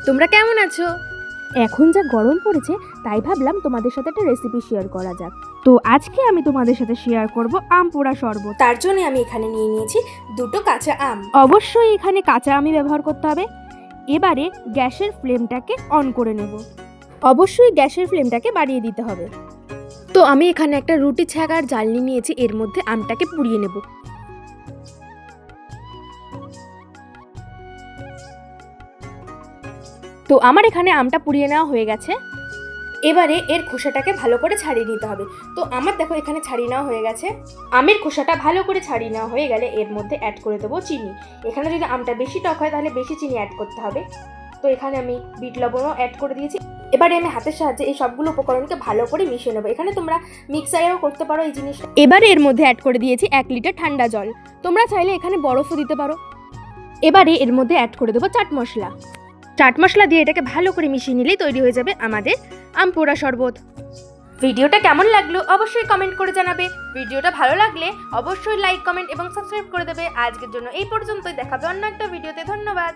তোমরা কেমন আছো? এখন যা গরম পড়েছে তাই ভাবলাম তোমাদের সাথে একটা রেসিপি শেয়ার করা যাক। তো আজকে আমি তোমাদের সাথে শেয়ার করব আম পোড়া শরবত। তার জন্য আমি এখানে নিয়ে নিয়েছি 2টো কাঁচা আম। অবশ্যই এখানে কাঁচা আমই ব্যবহার করতে হবে। এবারে গ্যাসের ফ্লেমটাকে অন করে নেব। অবশ্যই গ্যাসের ফ্লেমটাকে বাড়িয়ে দিতে হবে। তো আমি এখানে একটা রুটি ছ্যাঁকার জালনি নিয়েছি, এর মধ্যে আমটাকে পুড়িয়ে নেব। তো আমার এখানে আমটা পুড়িয়ে নেওয়া হয়ে গেছে। এবারে এর খোসাটাকে ভালো করে ছাড়িয়ে নিতে হবে। তো আমার দেখো এখানে ছাড়িয়ে নেওয়া হয়ে গেছে। আমের খোসাটা ভালো করে ছাড়িয়ে নেওয়া হয়ে গেলে এর মধ্যে অ্যাড করে দেবো চিনি। এখানে যদি আমটা বেশি টক হয় তাহলে বেশি চিনি অ্যাড করতে হবে। তো এখানে আমি বিট লবণও অ্যাড করে দিয়েছি। এবারে আমি হাতের সাহায্যে এই সবগুলো উপকরণকে ভালো করে মিশিয়ে নেবো। এখানে তোমরা মিক্সারেও করতে পারো এই জিনিসটা। এবারে এর মধ্যে অ্যাড করে দিয়েছি 1 লিটার ঠান্ডা জল। তোমরা চাইলে এখানে বরফও দিতে পারো। এবারে এর মধ্যে অ্যাড করে দেবো চাট মশলা। চাট মশলা দিয়ে এটাকে ভালো করে মিশিয়ে নিলেই তৈরি হয়ে যাবে আমাদের আম পোড়া শরবত। ভিডিওটা কেমন লাগলো অবশ্যই কমেন্ট করে জানাবে। ভিডিওটা ভালো লাগলে অবশ্যই লাইক, কমেন্ট এবং সাবস্ক্রাইব করে দেবে। আজকের জন্য এই পর্যন্তই, দেখাবে অন্য একটা ভিডিওতে। ধন্যবাদ।